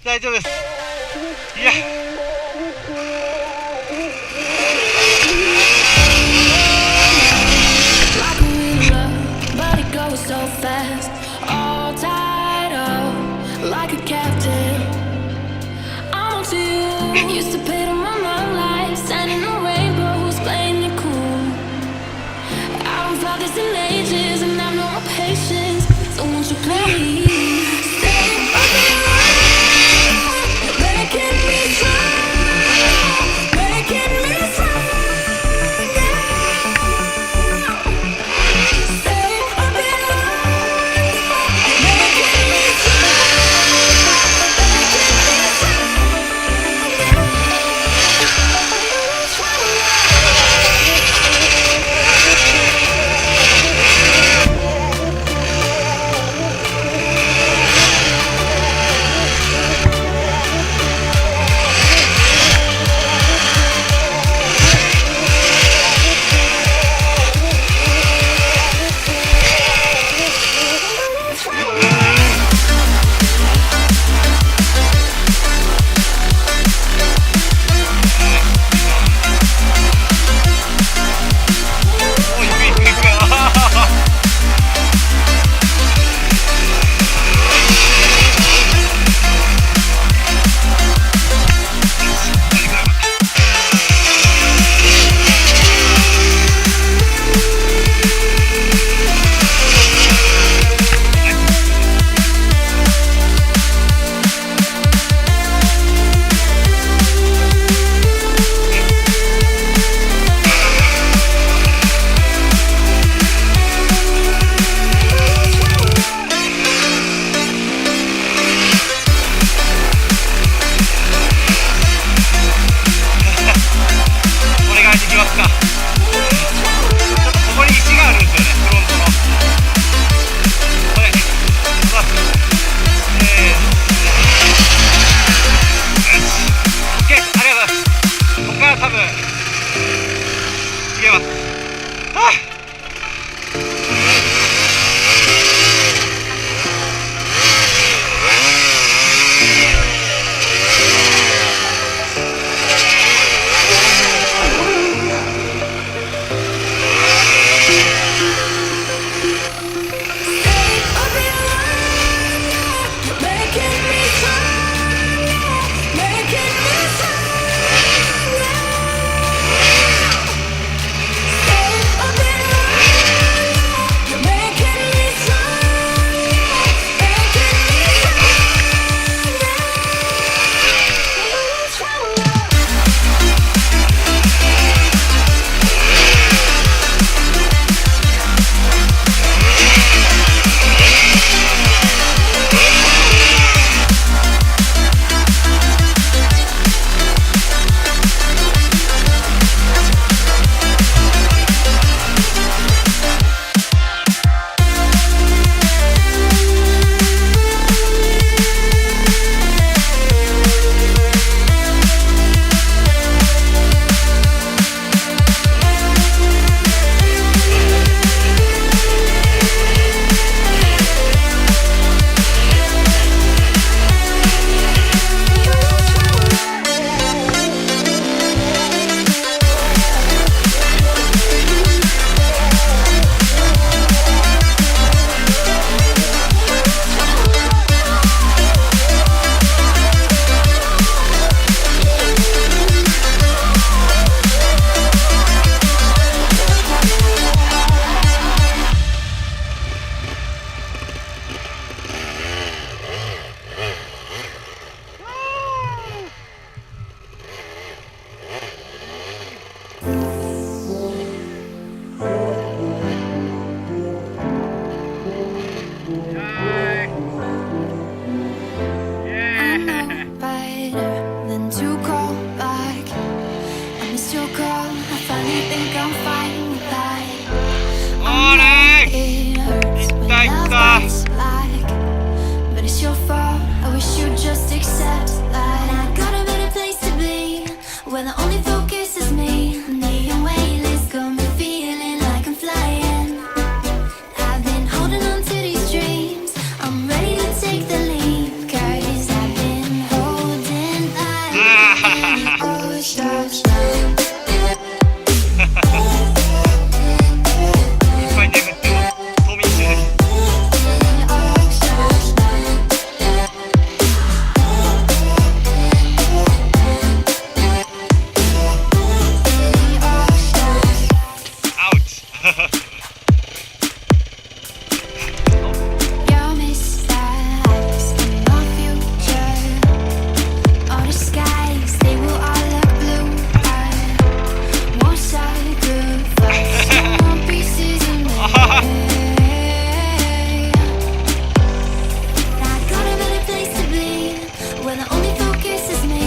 大丈夫です。いや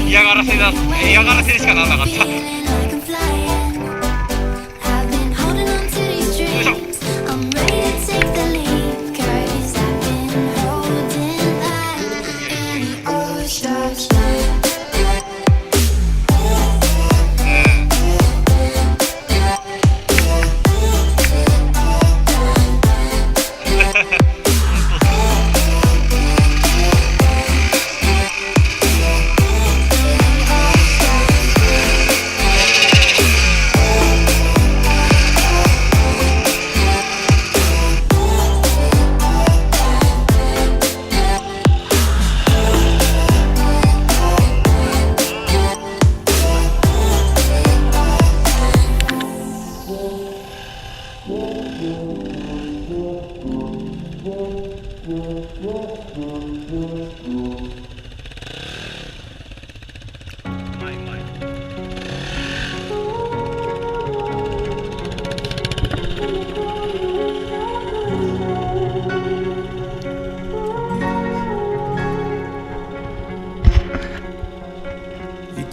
嫌がらせだ、嫌がらせでしかならなかった。よいしょ。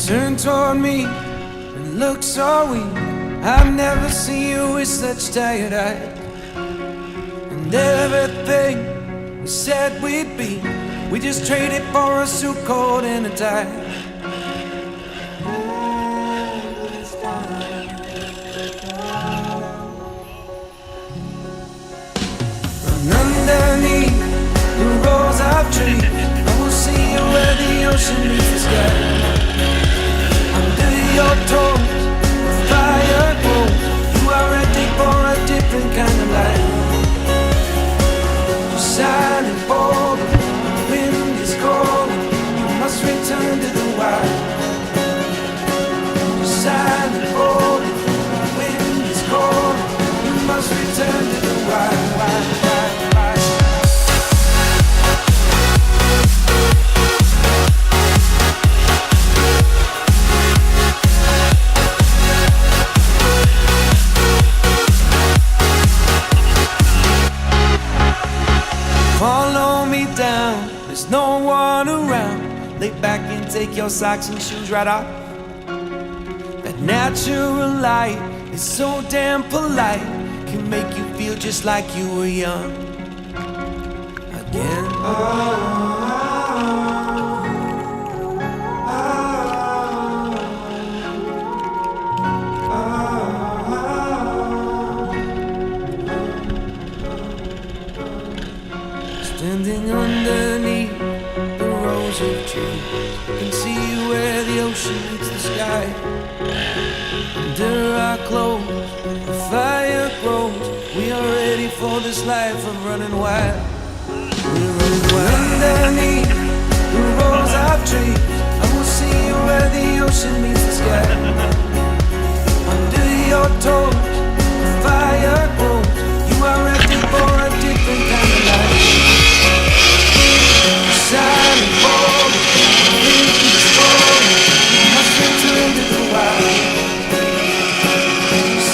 Turn toward me and look so weak. I've never seen you with such tired eyes. And everything we said we'd be, we just traded for a suit coat and a tie. And underneath the rows of trees, I will see you where the ocean meets the sky. Your toes, fire glows. You are ready for a different kind of life. You're silent for the wind is calling. You must return to the wild. You're silent for the wind is calling. You must return to the wild, wild, wild, wild. Follow me down, there's no one around. Lay back and take your socks and shoes right off. That natural light is so damn polite, can make you feel just like you were young again. Standing underneath the rows of trees, you can see where the ocean meets the sky. Under our clothes, the fire grows. We are ready for this life of running wild. We're running wild. Underneath the rows of trees, I will see you where the ocean meets the sky. Under your toes, the fire grows. You are ready for a different kind of life. Silent for the wind is falling. You must return to the wild.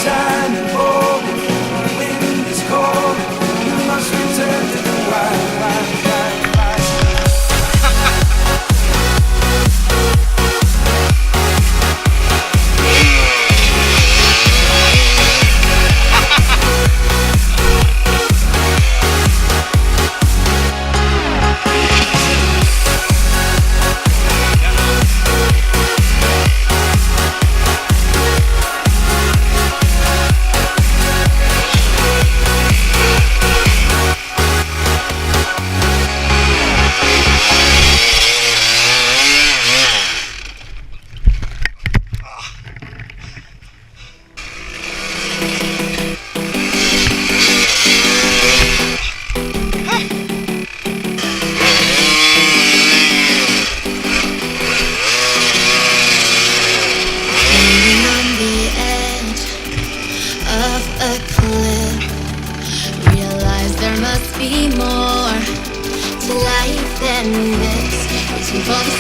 Silent for the wind is calling. You must return to the wild, wild, wild, wild. Be more to life than this. Reaching for the